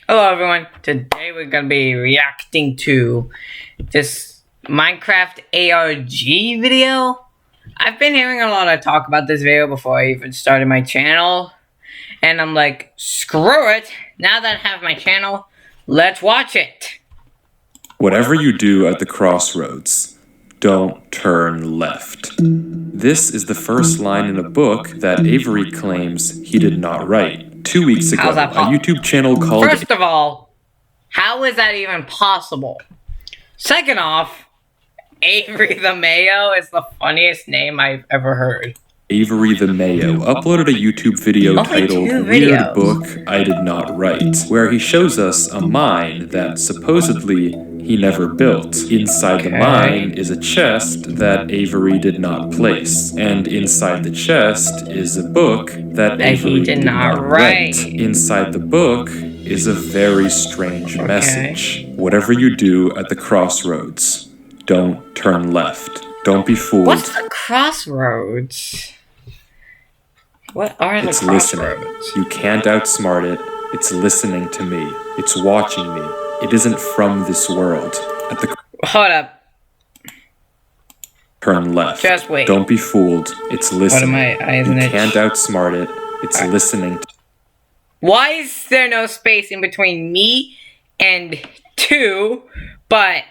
Hello everyone, today we're going to be reacting to this Minecraft ARG video. I've been hearing a lot of talk about this video before I even started my channel. And I'm like, screw it, now that I have my channel, let's watch it. Whatever you do at the crossroads, don't turn left. This is the first line in a book that Avery claims he did not write. 2 weeks ago, a YouTube channel called... First of all, how is that even possible? Second off, Avery the Mayo is the funniest name I've ever heard. Avery the Mayo uploaded a YouTube video titled Weird Book I Did Not Write, where he shows us a mine that supposedly he never built. Inside the mine is a chest that Avery did not place, and inside the chest is a book that Avery did not write. Inside the book is a very strange message. Whatever you do at the crossroads, don't turn left. Don't be fooled. What's the crossroads? What are the crossroads? Listening. You can't outsmart it. It's listening to me. It's watching me. It isn't from this world. Hold up. Turn left. Just wait. Don't be fooled. It's listening. What am I? You can't outsmart it. It's listening. Why is there no space in between me and 2, but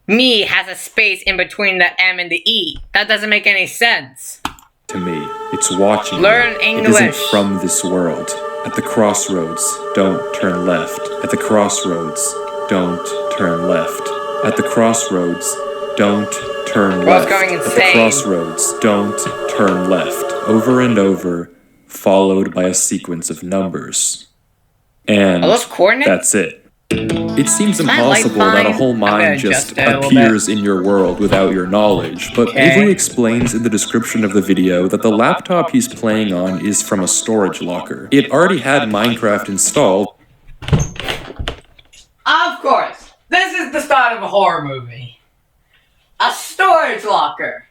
me has a space in between the M and the E? That doesn't make any sense. To me, it's watching. Learn you. English. It isn't from this world. At the crossroads, don't turn left. At the crossroads, don't turn left. At the crossroads, don't turn left. Going insane. At the crossroads, don't turn left. Over and over, followed by a sequence of numbers. And that's it. It seems impossible that a whole mine just appears in your world without your knowledge, but Avery explains in the description of the video that the laptop he's playing on is from a storage locker. It already had Minecraft installed. Of course! This is the start of a horror movie. A storage locker.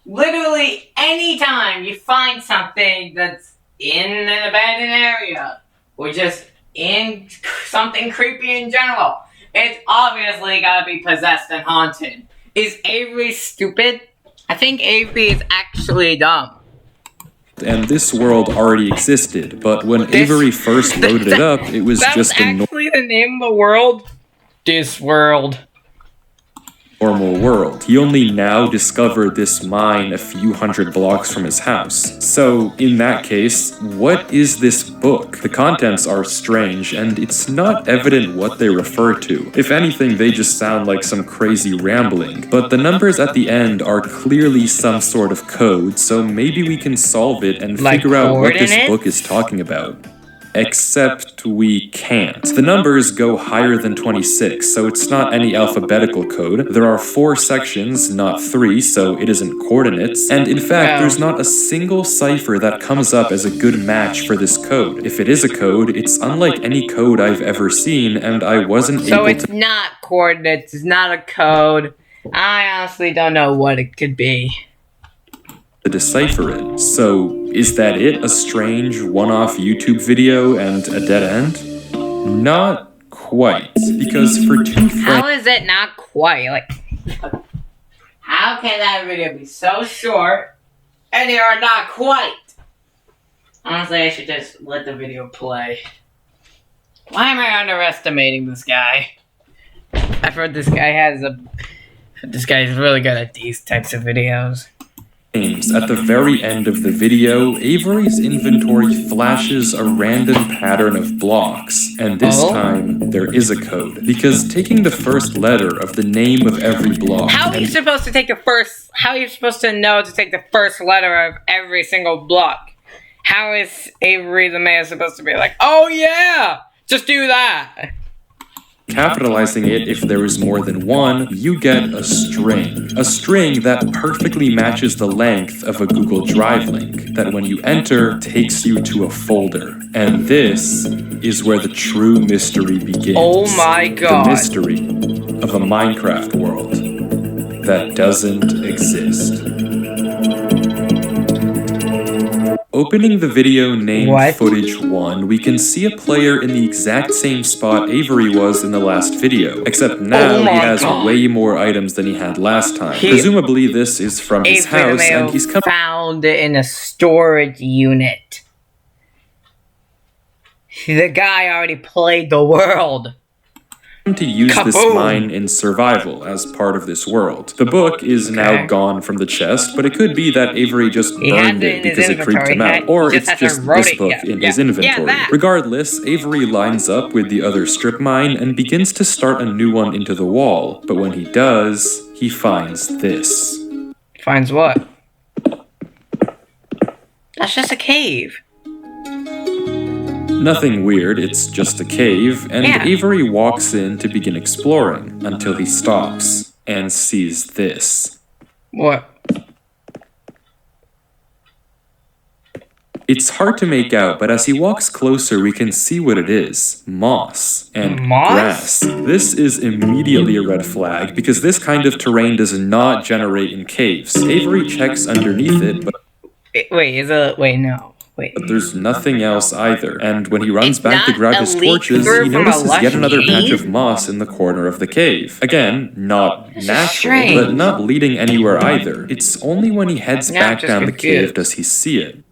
Literally anytime you find something that's in an abandoned area, or just in something creepy in general, it's obviously gotta be possessed and haunted. Is Avery stupid? I think Avery is actually dumb. And this world already existed, but when Avery first loaded it up, it was just a actually the name of the world? This world. Normal world. He only now discovered this mine a few hundred blocks from his house. So, in that case, what is this book? The contents are strange, and it's not evident what they refer to. If anything, they just sound like some crazy rambling. But the numbers at the end are clearly some sort of code, so maybe we can solve it and figure out what this book is talking about. Except we can't. The numbers go higher than 26, so it's not any alphabetical code. There are 4 sections, not 3, so it isn't coordinates. And in fact, there's not a single cipher that comes up as a good match for this code. If it is a code, it's unlike any code I've ever seen, and I wasn't able to... So it's not coordinates, it's not a code. I honestly don't know what it could be. To decipher it. So, is that it? A strange one-off YouTube video and a dead end? Not quite, because for 2 friends... How is it not quite? Like, how can that video be so short and they are not quite? Honestly, I should just let the video play. Why am I underestimating this guy? I've heard this guy this guy's really good at these types of videos. At the very end of the video, Avery's inventory flashes a random pattern of blocks, and this time, there is a code. Because taking the first letter of the name of every block... How are you supposed to know to take the first letter of every single block? How is Avery the Mayor supposed to be like, oh yeah, just do that? Capitalizing it, if there is more than one, you get a string. A string that perfectly matches the length of a Google Drive link, that when you enter, takes you to a folder. And this is where the true mystery begins. Oh my god. The mystery of a Minecraft world that doesn't exist. Opening the video named What? Footage 1, we can see a player in the exact same spot Avery was in the last video, except now he has way more items than he had last time. Presumably this is from his house, and he's found it in a storage unit. The guy already played the world. To use this mine in survival as part of this world. The book is now gone from the chest, but it could be that Avery just burned it because it creeped him out, or it's just this book in his inventory. Regardless, Avery lines up with the other strip mine and begins to start a new one into the wall, but when he does, he finds this. Finds what? That's just a cave. Nothing weird, it's just a cave, and Avery walks in to begin exploring, until he stops and sees this. What? It's hard to make out, but as he walks closer, we can see what it is. Moss and grass. This is immediately a red flag, because this kind of terrain does not generate in caves. Avery checks underneath it, but... But there's nothing else either, and when he runs back to grab his torches, he notices yet another patch of moss in the corner of the cave. Again, not natural, but not leading anywhere either. It's only when he heads back down the cave does he see it.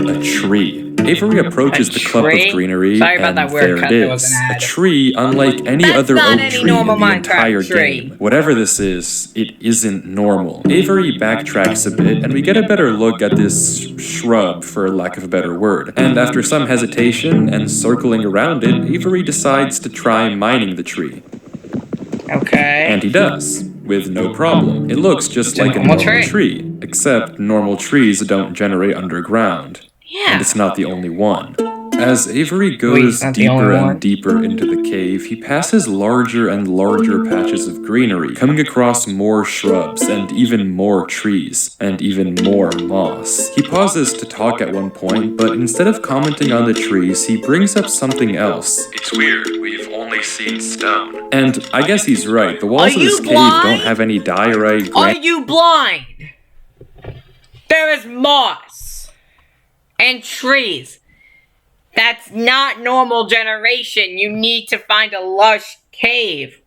A tree. Avery approaches the clump of greenery, and there it is. A tree unlike any other oak tree in the entire game. Whatever this is, it isn't normal. Avery backtracks a bit, and we get a better look at this shrub, for lack of a better word. And after some hesitation and circling around it, Avery decides to try mining the tree. And he does, with no problem. It looks just like a normal tree, except normal trees don't generate underground. And it's not the only one. As Avery goes deeper and deeper into the cave, he passes larger and larger patches of greenery, coming across more shrubs, and even more trees, and even more moss. He pauses to talk at one point, but instead of commenting on the trees, he brings up something else. It's weird, we've only seen stone. And I guess he's right, the walls of this cave don't have any diorite. Are you blind? There is moss and trees. That's not normal generation. You need to find a lush cave.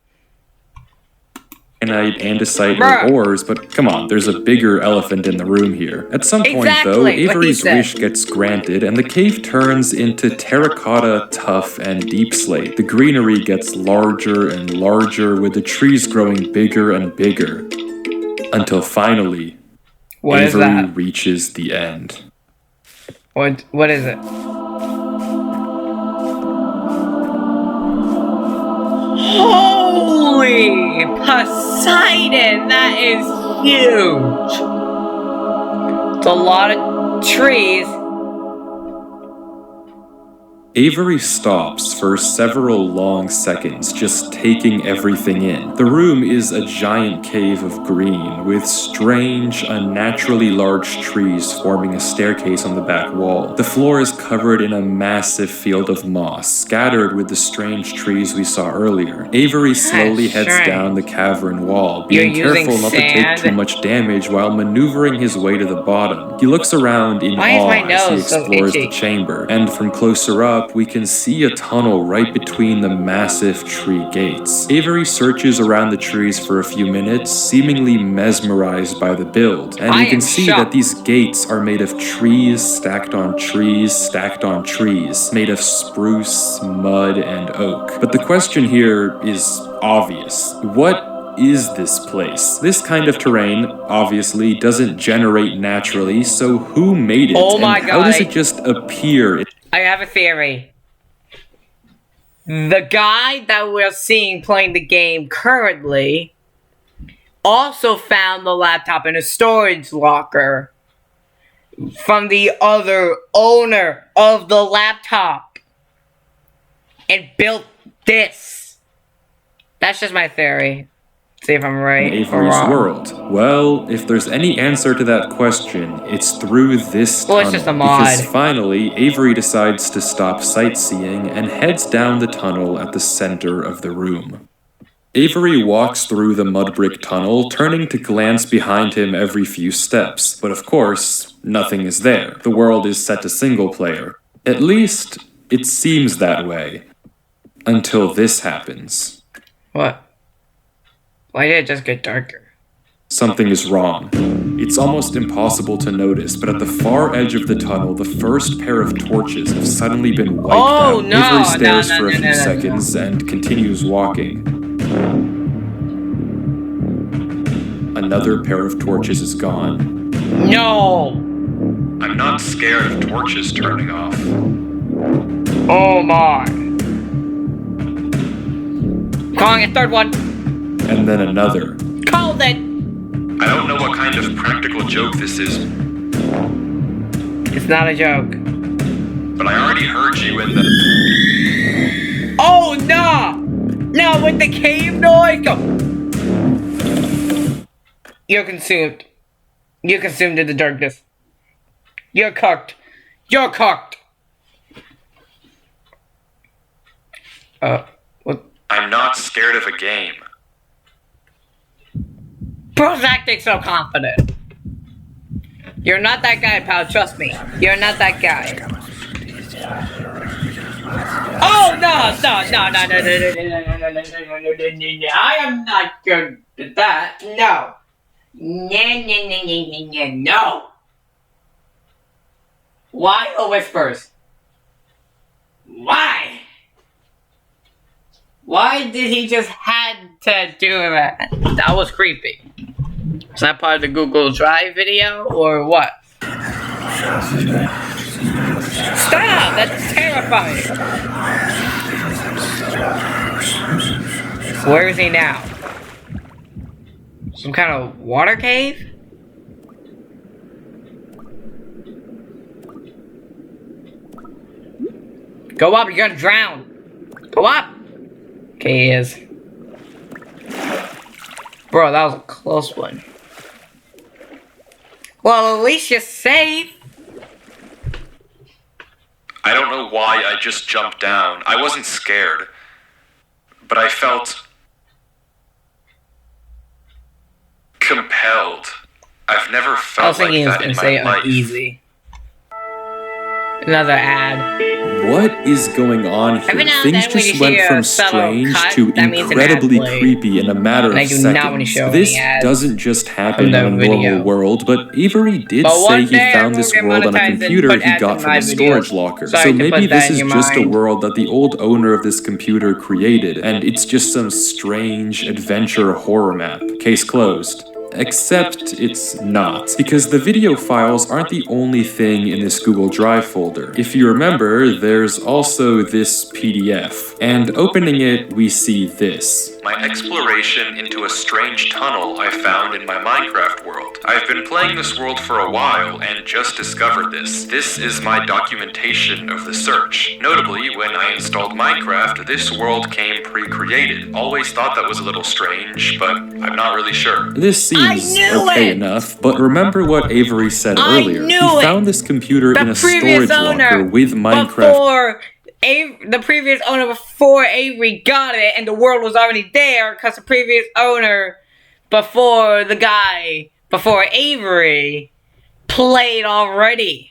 Andesite or ores, but come on, there's a bigger elephant in the room here. At some point, though, Avery's wish gets granted, and the cave turns into terracotta, tuff, and deep slate. The greenery gets larger and larger, with the trees growing bigger and bigger. Until finally, Avery reaches the end. What is it? Holy Poseidon! That is huge! It's a lot of trees. Avery stops for several long seconds, just taking everything in. The room is a giant cave of green, with strange, unnaturally large trees forming a staircase on the back wall. The floor is covered in a massive field of moss, scattered with the strange trees we saw earlier. Avery slowly heads down the cavern wall, being careful not to take too much damage while maneuvering his way to the bottom. He looks around in awe as he explores the chamber, and from closer up, we can see a tunnel right between the massive tree gates. Avery searches around the trees for a few minutes, seemingly mesmerized by the build, and you can see that these gates are made of trees stacked on trees stacked on trees, made of spruce, mud, and oak. But the question here is obvious. What is this place? This kind of terrain, obviously, doesn't generate naturally, so who made it? How does it just appear? I have a theory. The guy that we're seeing playing the game currently also found the laptop in a storage locker from the other owner of the laptop and built this. That's just my theory. See if I'm right. Avery's world. Well, if there's any answer to that question, it's through this tunnel. It's just a mod. Because finally, Avery decides to stop sightseeing and heads down the tunnel at the center of the room. Avery walks through the mud brick tunnel, turning to glance behind him every few steps. But of course, nothing is there. The world is set to single player. At least, it seems that way. Until this happens. What? Why did it just get darker? Something is wrong. It's almost impossible to notice, but at the far edge of the tunnel, the first pair of torches have suddenly been wiped out. Avery stares for a few seconds and continues walking. Another pair of torches is gone. No! I'm not scared of torches turning off. Oh my. Calling a third one. And then another. Called it! I don't know what kind of practical joke this is. It's not a joke. But I already heard you in the... Oh no! No, with the cave noise! Go! You're consumed. You're consumed in the darkness. You're cooked. You're cooked! What? I'm not scared of a game. Bro's acting so confident. You're not that guy, pal. Trust me. You're not that guy. Oh no! No! I am not good at that. No. No. Why the whispers? Why? Why did he just had to do that? That was creepy. Is that part of the Google Drive video or what? Stop! That's terrifying. Where is he now? Some kind of water cave? Go up, you're gonna drown. Go up. Okay, he is. Bro, that was a close one. Well, at least you're safe. I don't know why I just jumped down. I wasn't scared. But I felt... compelled. I've never felt like that in my life. I was thinking he was gonna say uneasy. Another ad. What is going on here? Things just went from strange to incredibly creepy in a matter of seconds. This doesn't just happen in a normal world, but Avery did say he found this world on a computer he got from a storage locker. So maybe this is just a world that the old owner of this computer created, and it's just some strange adventure horror map. Case closed. Except it's not, because the video files aren't the only thing in this Google Drive folder. If you remember, there's also this PDF, and opening it, we see this. My exploration into a strange tunnel I found in my Minecraft world. I've been playing this world for a while and just discovered this. This is my documentation of the search. Notably, when I installed Minecraft, this world came pre-created. Always thought that was a little strange, but I'm not really sure. This seems okay enough, but remember what Avery said earlier. He found this computer in a storage locker with Minecraft. The previous owner before Avery got it, and the world was already there, because the previous owner before the guy before Avery played already.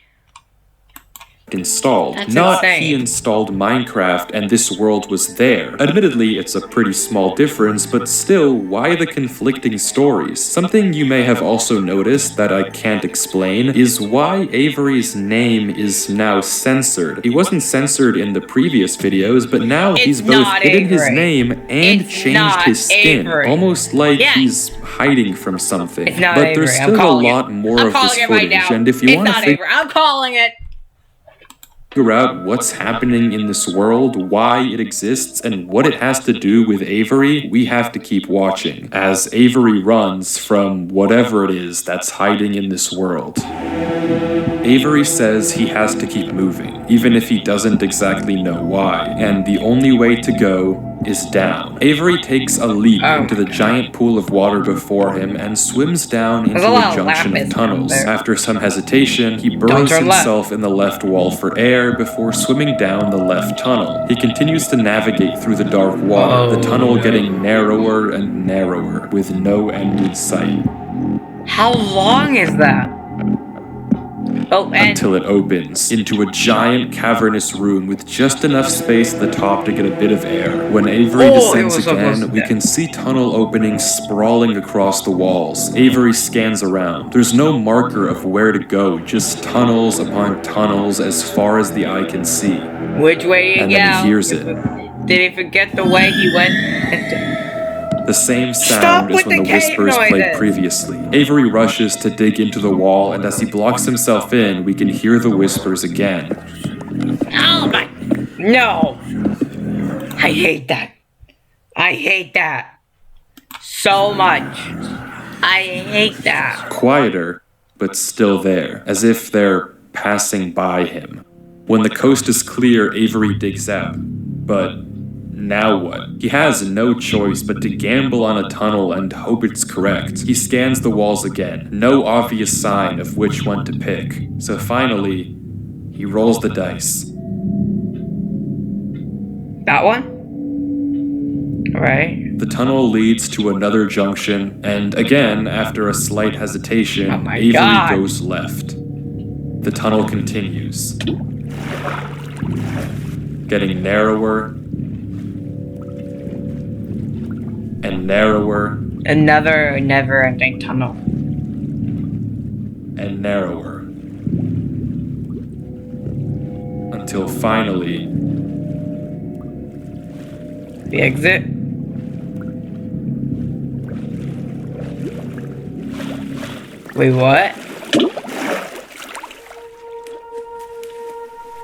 Installed. That's Not insane. He installed Minecraft and this world was there. Admittedly, it's a pretty small difference, but still, why the conflicting stories? Something you may have also noticed that I can't explain is why Avery's name is now censored. He wasn't censored in the previous videos, but now he's both hidden his name and changed his skin. Almost like he's hiding from something. But there's still a lot more of this footage, and if you want to figure I'm calling it. Out what's happening in this world, why it exists, and what it has to do with Avery, we have to keep watching as Avery runs from whatever it is that's hiding in this world. Avery says he has to keep moving, even if he doesn't exactly know why, and the only way to go is down. Avery takes a leap into the giant pool of water before him and swims down into a junction of tunnels. After some hesitation, he burrows himself in the left wall for air before swimming down the left tunnel. He continues to navigate through the dark water, the tunnel getting narrower and narrower, with no end in sight. How long is that? Oh, and until it opens into a giant cavernous room with just enough space at the top to get a bit of air. When Avery descends again, we can see tunnel openings sprawling across the walls. Avery scans around. There's no marker of where to go, just tunnels upon tunnels as far as the eye can see. which way you And go? then he hears it. Did he forget the way he went? The same Stop sound as with when the the cave whispers played noises. previously. Avery rushes to dig into the wall, and as he blocks himself in, we can hear the whispers again. Oh my! No! I hate that. I hate that so much. I hate that. Quieter, but still there, as if they're passing by him. When the coast is clear, Avery digs out. But now what? He has no choice but to gamble on a tunnel and hope it's correct. He scans the walls again, no obvious sign of which one to pick. So finally, he rolls the dice. That one? Alright. The tunnel leads to another junction, and again, after a slight hesitation, Oh my Avery God. goes left. The tunnel continues, getting narrower and narrower Another never-ending tunnel. and narrower. Until finally, The exit? Wait, what?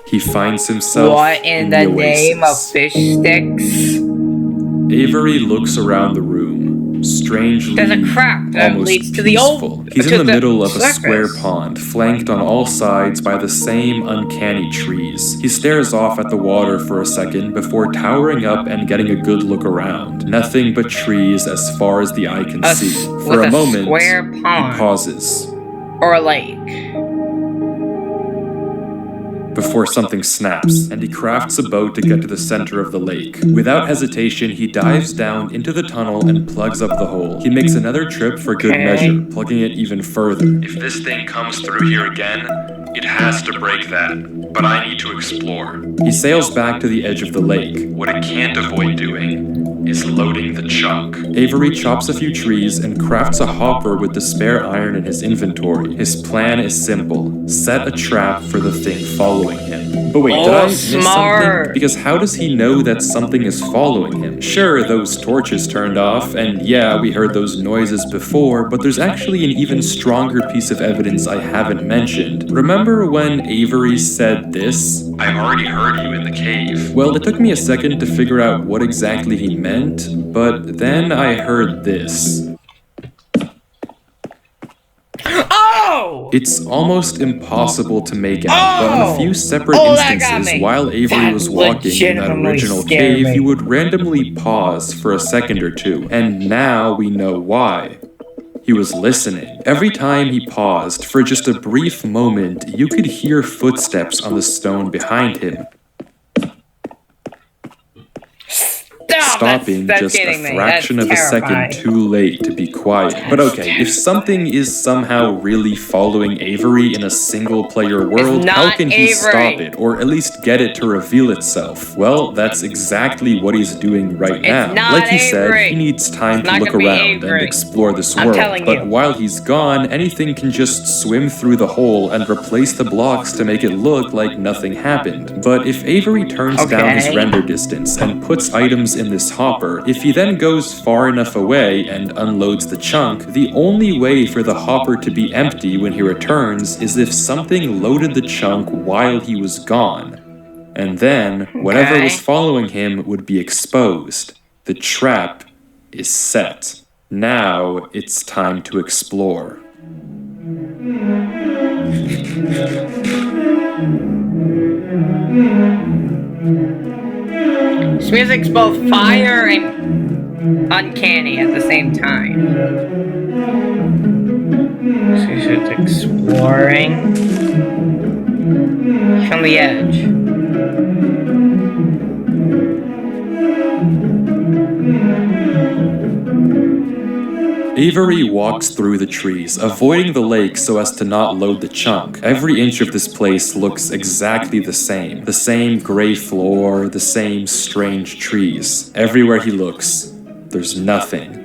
he finds himself What in the name of fish sticks? Avery looks around the room, strangely There's a crack that almost leads to the old- peaceful. He's to in the the middle of a surface. square pond, flanked on all sides by the same uncanny trees. He stares off at the water for a second before towering up and getting a good look around. Nothing but trees as far as the eye can see. For with a moment, square he pond pauses or a lake. before something snaps, and he crafts a boat to get to the center of the lake. Without hesitation, he dives down into the tunnel and plugs up the hole. He makes another trip for good Okay. measure, plugging it even further. If this thing comes through here again, it has to break that, but I need to explore. He sails back to the edge of the lake. What it can't avoid doing is loading the chunk. Avery chops a few trees and crafts a hopper with the spare iron in his inventory. His plan is simple: set a trap for the thing following him. But wait, did I miss something? Smart. Because how does he know that something is following him? Sure, those torches turned off, and yeah, we heard those noises before, but there's actually an even stronger piece of evidence I haven't mentioned. Remember when Avery said this? I already heard you in the cave. Well, it took me a second to figure out what exactly he meant, but then I heard this. Oh! It's almost impossible to make out, but on a few separate that got instances, me. while Avery That was walking in that legitimately original scared cave, me. he would randomly pause for a second or two, and now we know why. He was listening. Every time he paused, for just a brief moment, you could hear footsteps on the stone behind him, stopping that's just getting a me. fraction That's of a second terrifying. too late to be quiet. But okay, if something is somehow really following Avery in a single-player world, how not can he Avery. stop it, or at least get it to reveal itself? Well, that's exactly what he's doing right now. not Like he said, Avery. he needs time It's to not look gonna be around and Avery. explore this I'm world. telling But you. while he's gone, anything can just swim through the hole and replace the blocks to make it look like nothing happened. But if Avery turns down his Okay. render distance and puts items in this hopper, if he then goes far enough away and unloads the chunk, the only way for the hopper to be empty when he returns is if something loaded the chunk while he was gone. And then, whatever Okay. was following him would be exposed. The trap is set. Now it's time to explore. This music's both fire and uncanny at the same time. So it's exploring. He's on the edge. Avery walks through the trees, avoiding the lake so as to not load the chunk. Every inch of this place looks exactly the same. The same gray floor, the same strange trees. Everywhere he looks, there's nothing.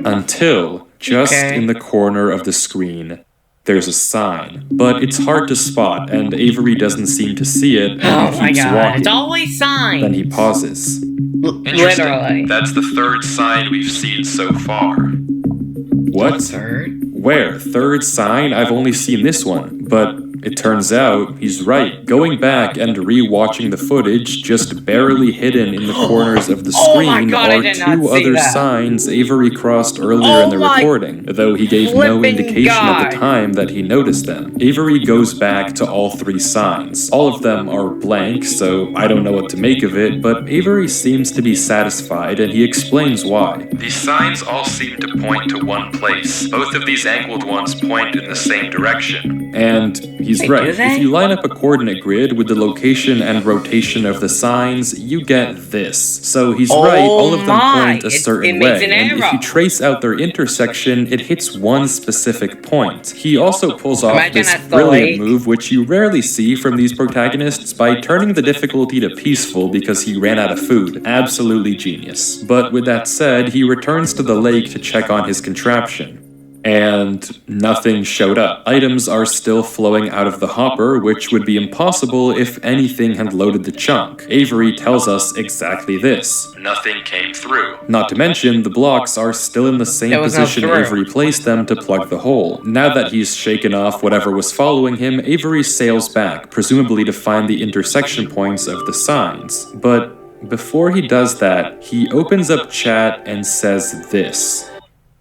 Until, just in the corner of the screen, there's a sign. But it's hard to spot, and Avery doesn't seem to see it, and he keeps walking. It's always signs! Then he pauses. Literally. That's the third sign we've seen so far. What? Third? Where? Third sign? I've only seen this one. But it turns out he's right. Going back and re-watching the footage, just barely hidden in the corners of the screen are two other signs Avery crossed earlier in the recording, though he gave no indication at the time that he noticed them. Avery goes back to all three signs. All of them are blank, so I don't know what to make of it, but Avery seems to be satisfied, and he explains why. These signs all seem to point to one place. Both of these angled ones point in the same direction. And he's right. If you line up a coordinate grid with the location and rotation of the signs, you get this. So he's right, all of them point a certain way, and if you trace out their intersection, it hits one specific point. He also pulls off this brilliant move, which you rarely see from these protagonists, by turning the difficulty to peaceful because he ran out of food. Absolutely genius. But with that said, he returns to the lake to check on his contraption. And nothing showed up. Items are still flowing out of the hopper, which would be impossible if anything had loaded the chunk. Avery tells us exactly this. Nothing came through. Not to mention, the blocks are still in the same position Avery placed them to plug the hole. Now that he's shaken off whatever was following him, Avery sails back, presumably to find the intersection points of the signs. But before he does that, he opens up chat and says this.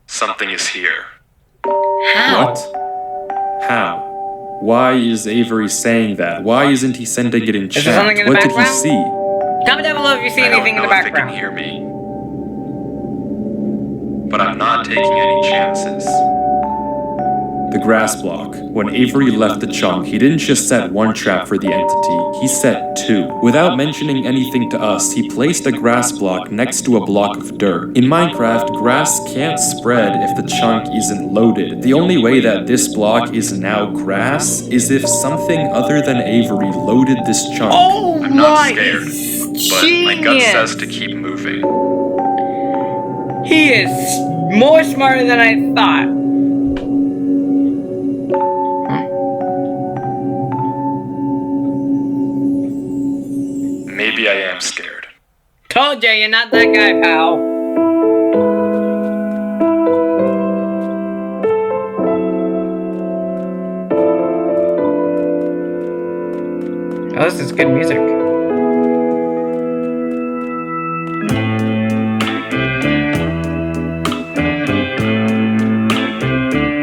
Something is here. How? What? How? Why is Avery saying that? Why isn't he sending it in chat? What did he see? Comment down below if you see anything in the background. I don't know if they can hear me. But I'm not taking any chances. The grass block. When Avery left the chunk, he didn't just set one trap for the entity, he set two. Without mentioning anything to us, he placed a grass block next to a block of dirt. In Minecraft, grass can't spread if the chunk isn't loaded. The only way that this block is now grass is if something other than Avery loaded this chunk. Oh, I'm not scared, but my gut says to keep moving. He is more smarter than I thought. Maybe I am scared. Told you, you're not that guy, pal. Oh, this is good music.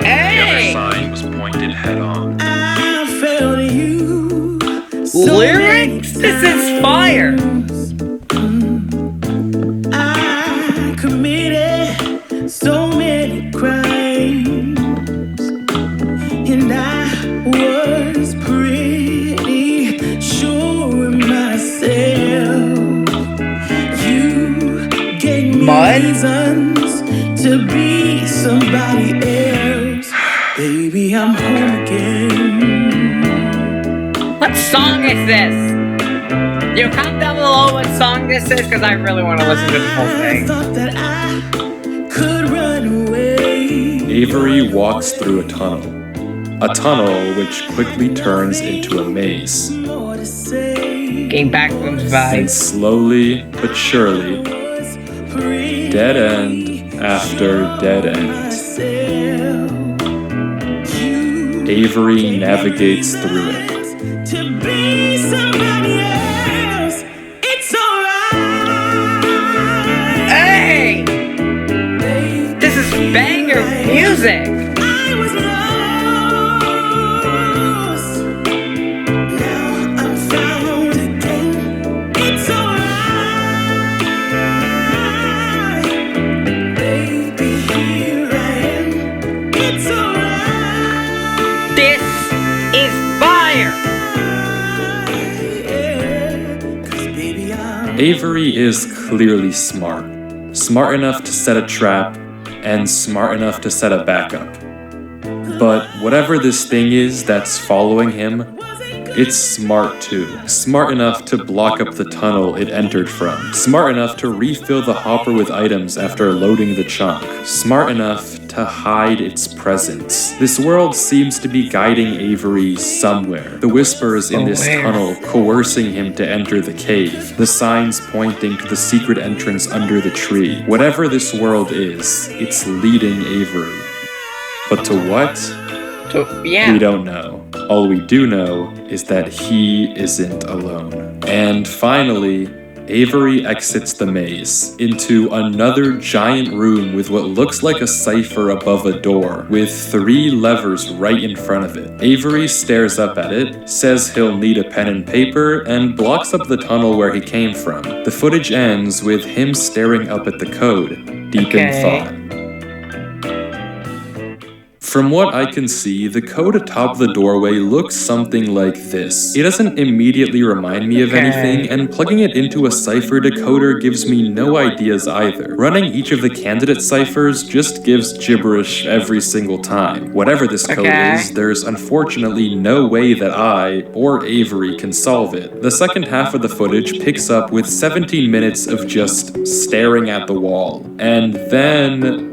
Hey! The other sign was pointed head on. I felt you. Lyrics? This is fire! I committed so many crimes, and I was pretty sure of myself. You gave me reasons to be somebody else. Baby, I'm home again. What song is this? Yo, comment down below what song this is, because I really want to listen to the whole thing. Thought that I could run away. Avery walks through a tunnel. A tunnel which quickly turns into a maze. Game Backrooms And vibes. slowly but surely, dead end after dead end, Avery navigates through it. To be somebody else, it's alright. Hey! This is banger music! I was lost. Now I'm found again. It's alright. Baby, here I am. It's alright. This is fire! Baby, I'm Avery is clearly smart. Smart enough to set a trap, and smart enough to set a backup. But whatever this thing is that's following him, it's smart too. Smart enough to block up the tunnel it entered from. Smart enough to refill the hopper with items after loading the chunk. Smart enough to hide its presence. This world seems to be guiding Avery somewhere. The whispers in this tunnel coercing him to enter the cave. The signs pointing to the secret entrance under the tree. Whatever this world is, it's leading Avery. But to what? We don't know. All we do know is that he isn't alone. And finally, Avery exits the maze into another giant room with what looks like a cipher above a door, with 3 levers right in front of it. Avery stares up at it, says he'll need a pen and paper, and blocks up the tunnel where he came from. The footage ends with him staring up at the code, deep in thought. From what I can see, the code atop the doorway looks something like this. It doesn't immediately remind me of anything, and plugging it into a cipher decoder gives me no ideas either. Running each of the candidate ciphers just gives gibberish every single time. Whatever this code is, there's unfortunately no way that I, or Avery, can solve it. The second half of the footage picks up with 17 minutes of just staring at the wall. And then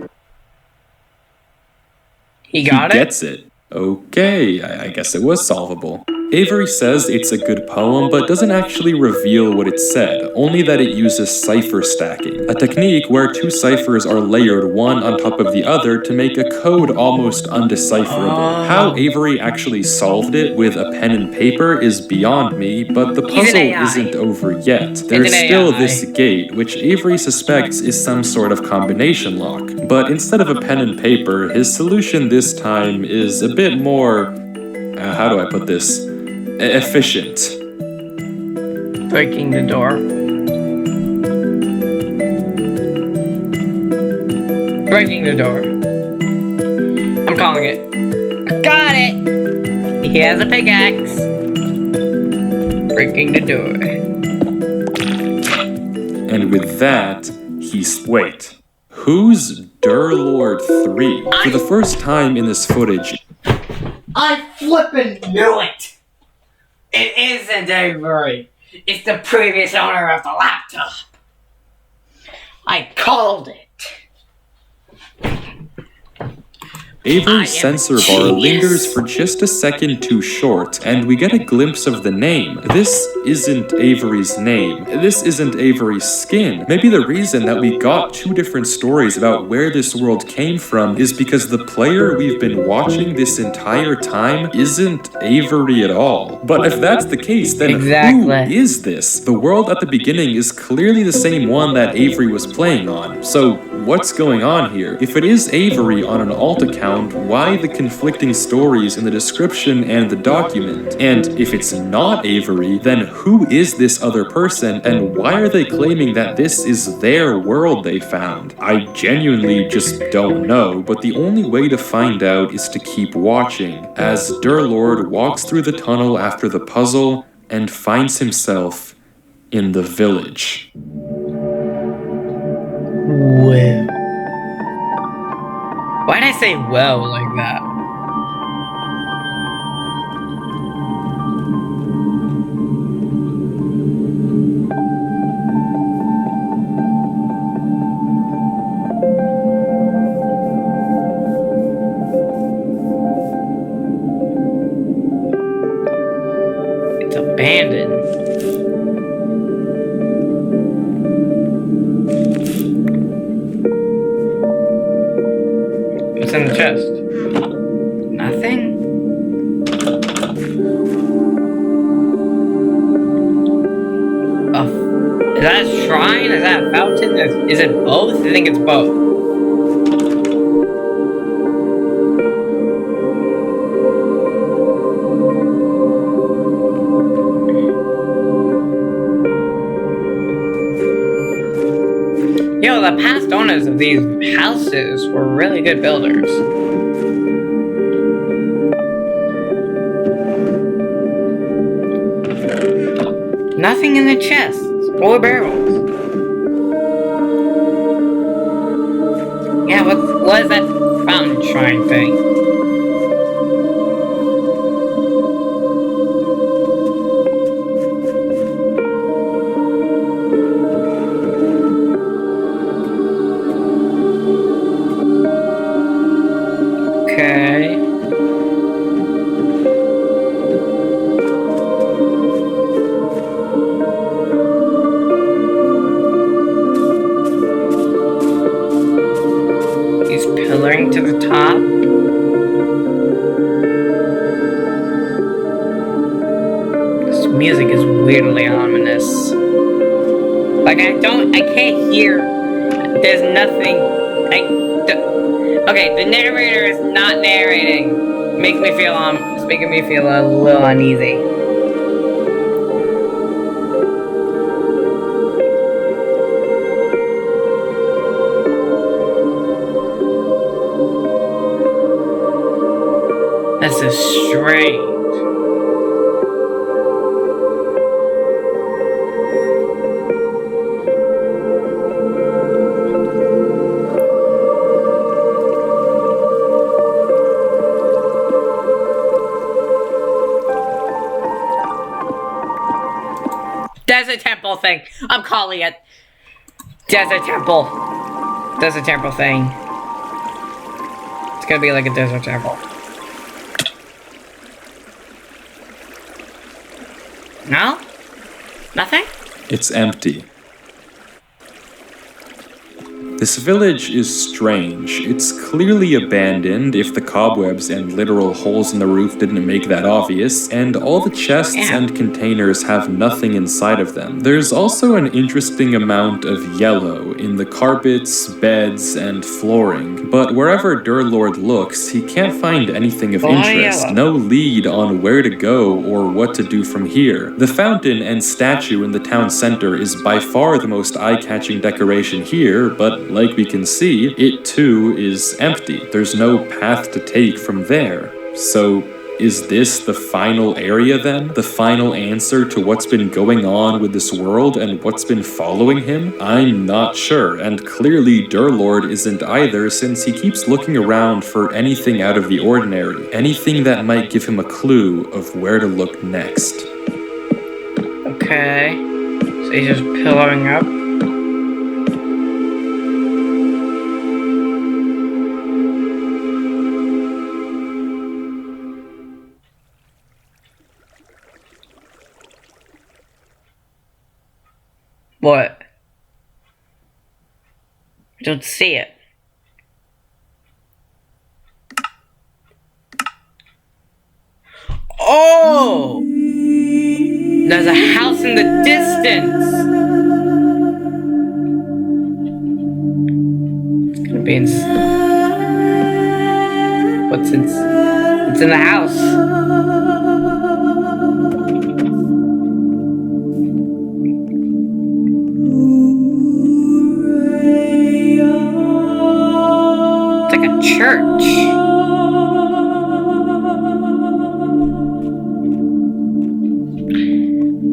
he gets it. Okay, I guess it was solvable. Avery says it's a good poem, but doesn't actually reveal what it said, only that it uses cipher stacking, a technique where 2 ciphers are layered one on top of the other to make a code almost undecipherable. How Avery actually solved it with a pen and paper is beyond me, but the puzzle isn't over yet. There's still this gate, which Avery suspects is some sort of combination lock. But instead of a pen and paper, his solution this time is a bit more, how do I put this? Efficient. Breaking the door. Breaking the door. I'm calling it. Got it! He has a pickaxe. Breaking the door. And with that, wait. Who's Durlord 3? For the first time in this footage, I flippin' knew it! It isn't Avery. It's the previous owner of the laptop. I called it. Avery's sensor bar lingers for just a second too short, and we get a glimpse of the name. This isn't Avery's name. This isn't Avery's skin. Maybe the reason that we got 2 different stories about where this world came from is because the player we've been watching this entire time isn't Avery at all. But if that's the case, then who is this? The world at the beginning is clearly the same one that Avery was playing on. So what's going on here? If it is Avery on an alt account, why the conflicting stories in the description and the document? And if it's not Avery, then who is this other person, and why are they claiming that this is their world they found? I genuinely just don't know, but the only way to find out is to keep watching, as Durlord walks through the tunnel after the puzzle and finds himself in the village. Well. Why'd I say well like that? It's abandoned. What's in the chest? Nothing? Oh, is that a shrine? Is that a fountain? Is it both? I think it's both. Yo, the past owners of these houses were really good builders. Nothing in the chests or barrels. Yeah, what's What is that fountain shrine thing? Okay. He's pillaring to the top. This music is weirdly ominous. Like I can't hear. There's nothing. Okay, the narrator is not narrating. It's making me feel a little uneasy. This is strange. Desert temple thing. I'm calling it. Desert temple. Desert temple thing. It's gonna be like a desert temple. No? Nothing? It's empty. This village is strange. It's clearly abandoned, if the cobwebs and literal holes in the roof didn't make that obvious, and all the chests and containers have nothing inside of them. There's also an interesting amount of yellow in the carpets, beds, and flooring, but wherever Durlord looks, he can't find anything of interest, no lead on where to go or what to do from here. The fountain and statue in the town center is by far the most eye-catching decoration here, but like we can see, it too is empty. There's no path to take from there. So, is this the final area then? The final answer to what's been going on with this world and what's been following him? I'm not sure, and clearly Durlord isn't either, since he keeps looking around for anything out of the ordinary, anything that might give him a clue of where to look next. Okay. So he's just pillaring up. What? I don't see it. Oh! There's a house in the distance! It's gonna be what's in the house? Church.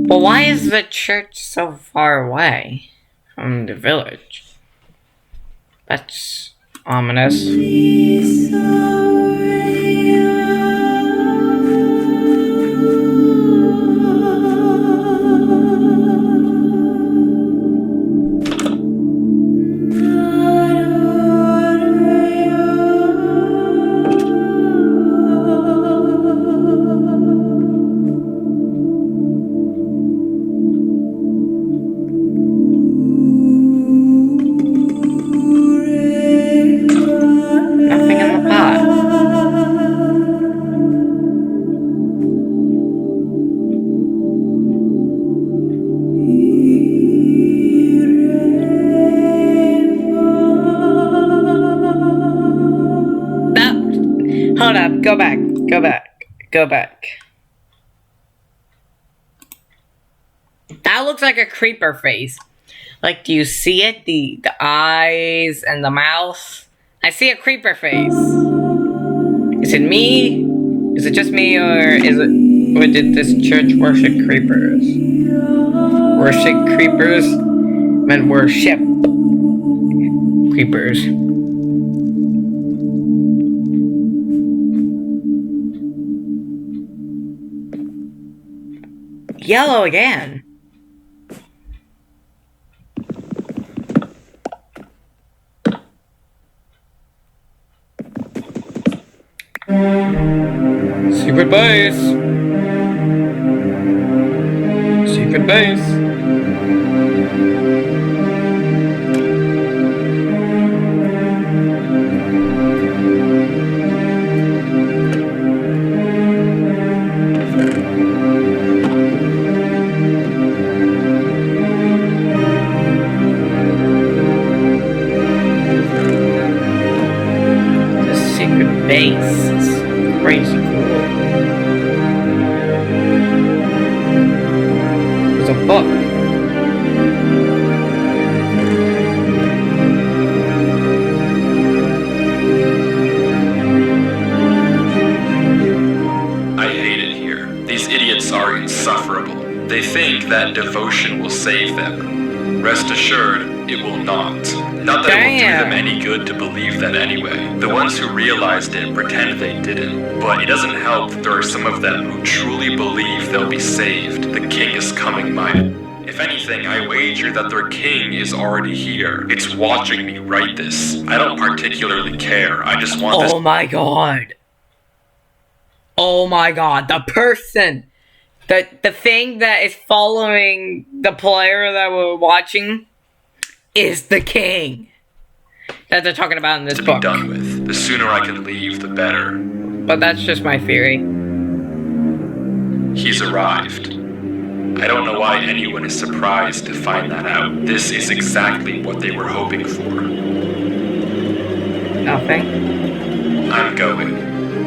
But why is the church so far away from the village? That's ominous. Hold up, go back. That looks like a creeper face. Like, do you see it? The eyes and the mouth? I see a creeper face. Is it me? Is it just me, or did this church worship creepers? Worship creepers? I meant worship creepers. yellow again. Secret base. Secret base. Base. It's crazy cool. There's a book. I hate it here. These idiots are insufferable. They think that devotion will save them. Rest assured, it will not. Not that it will do them any good to believe that anyway. The ones who realized it pretend they didn't. But it doesn't help that there are some of them who truly believe they'll be saved. The king is coming my way. If anything, I wager that their king is already here. It's watching me write this. I don't particularly care. I just want this. Oh my god. Oh my god. The person. The thing that is following the player that we're watching is the king that they're talking about in this book. To be done with. The sooner I can leave, the better. But that's just my theory. He's arrived. I don't know why anyone is surprised to find that out. This is exactly what they were hoping for. Nothing. I'm going.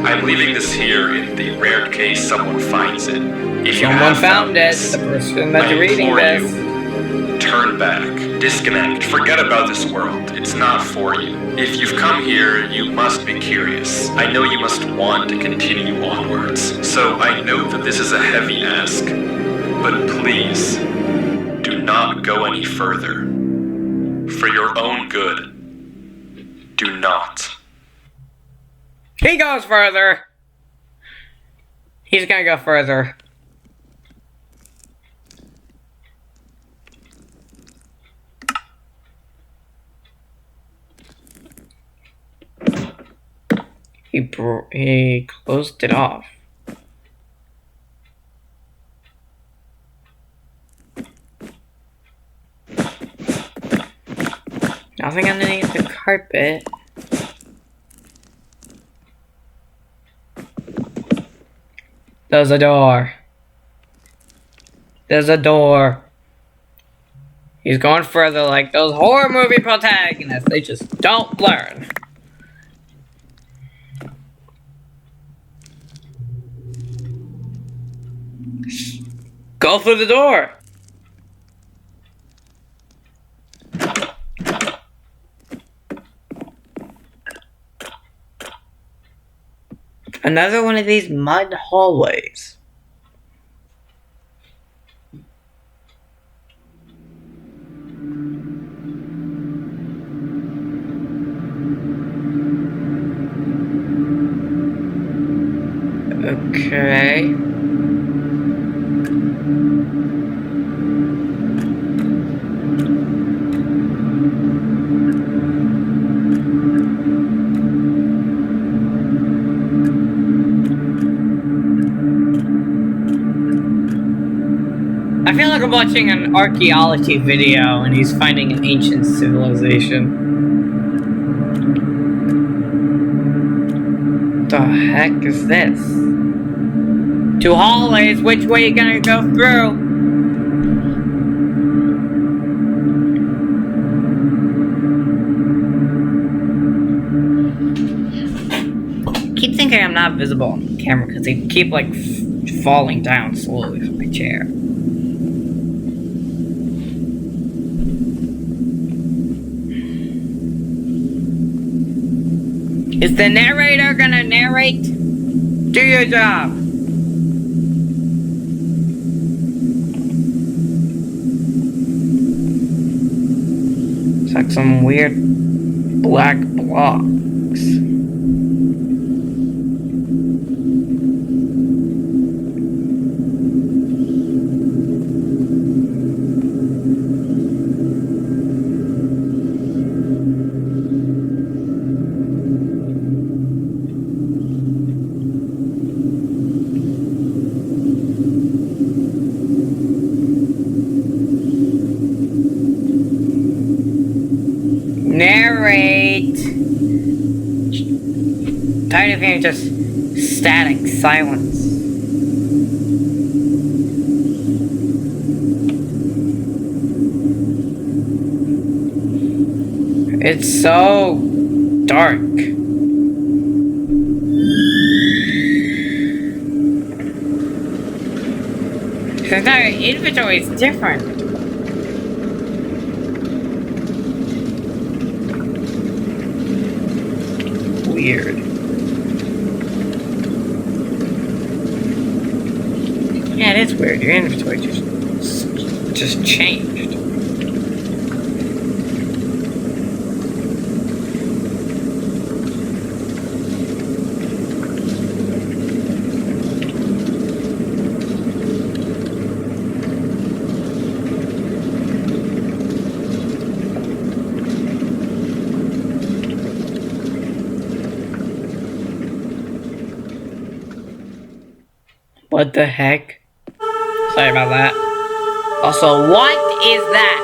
I'm leaving this here in the rare case someone finds it. If you Someone have found it. this, The person that's I reading implore this. you, turn back. Disconnect. Forget about this world. It's not for you. If you've come here, you must be curious. I know you must want to continue onwards. So I know that this is a heavy ask. But please, do not go any further. For your own good, do not. He goes further. He's gonna go further. He closed it off. Nothing underneath the carpet. There's a door. There's a door. He's going further like those horror movie protagonists. They just don't learn. Go through the door. Another one of these mud hallways. Okay. I feel like I'm watching an archaeology video and he's finding an ancient civilization. What the heck is this? Two hallways, which way you gonna go through? I keep thinking I'm not visible on the camera because they keep like falling down slowly from my chair. Is the narrator gonna narrate? Do your job. It's like some weird black blocks. narrate. Tired of hearing just static silence. It's so dark. His entire inventory is different. Weird. Yeah, it is weird. Your inventory just changed. What the heck? Sorry about that. Also, what is that?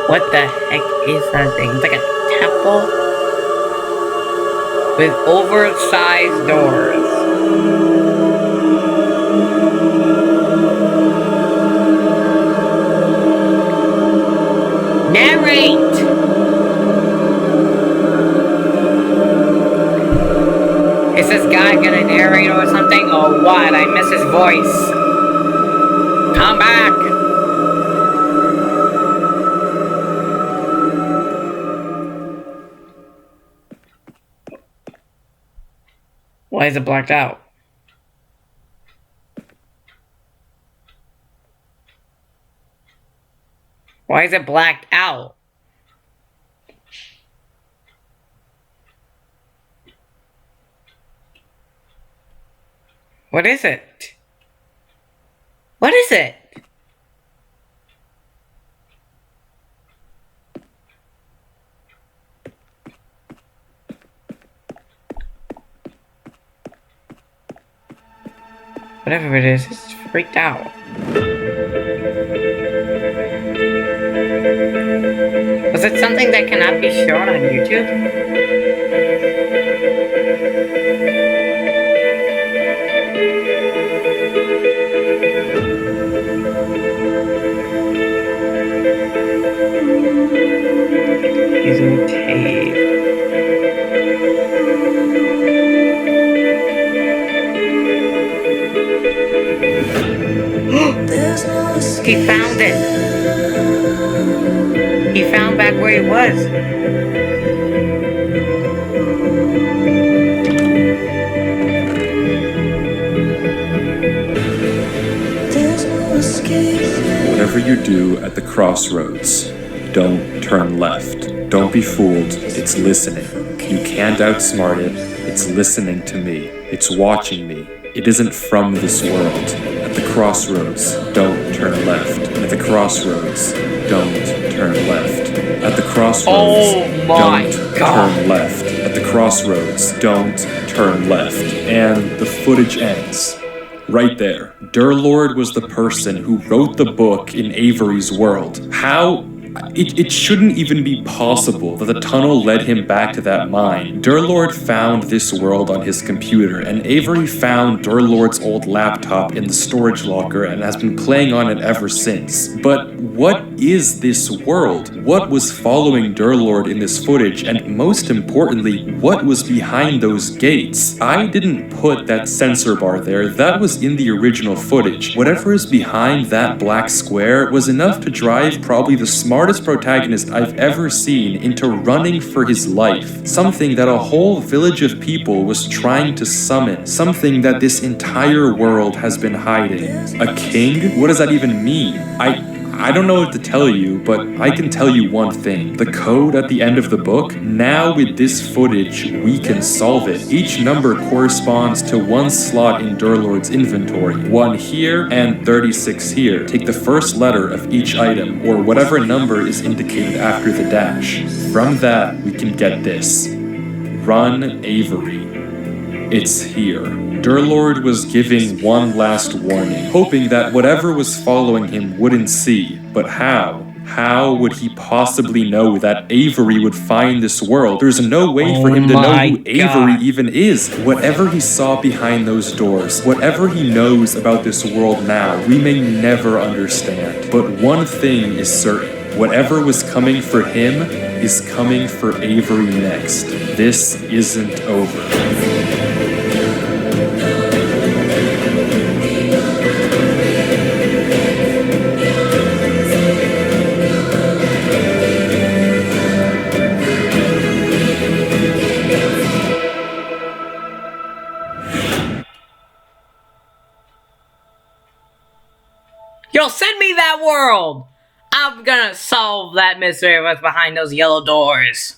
What the heck is that thing? It's like a temple with oversized doors. Narrate! Is this guy gonna narrate or something, or what? I miss his voice. Come back! Why is it blacked out? Why is it blacked out? What is it? What is it? Whatever it is, it's freaked out. Was it something that cannot be shown on YouTube? He's in a cave. He found it. He found back where he was. Whatever you do at the crossroads, don't turn left. Don't be fooled. It's listening. You can't outsmart it. It's listening to me. It's watching me. It isn't from this world. At the crossroads, don't turn left. At the crossroads, don't turn left. At the crossroads, don't turn left. At the crossroads, don't turn left. And the footage ends. Right there. Durlord was the person who wrote the book in Avery's world. How? It shouldn't even be possible that the tunnel led him back to that mine. Durlord found this world on his computer, and Avery found Durlord's old laptop in the storage locker and has been playing on it ever since. But what is this world? What was following Durlord in this footage, and most importantly, what was behind those gates? I didn't put that sensor bar there, that was in the original footage. Whatever is behind that black square was enough to drive probably the smartest protagonist I've ever seen into running for his life. Something that a whole village of people was trying to summon. Something that this entire world has been hiding. A king? What does that even mean? I don't know what to tell you, but I can tell you one thing. The code at the end of the book, now with this footage, we can solve it. Each number corresponds to one slot in Durlord's inventory. 1 here and 36 here. Take the first letter of each item, or whatever number is indicated after the dash. From that, we can get this. Run Avery. It's here. Durlord was giving one last warning, hoping that whatever was following him wouldn't see. But how? How would he possibly know that Avery would find this world? There's no way for him to know who Avery even is. Whatever he saw behind those doors, whatever he knows about this world now, we may never understand. But one thing is certain. Whatever was coming for him is coming for Avery next. This isn't over. Yo, send me that world! I'm gonna solve that mystery of what's behind those yellow doors.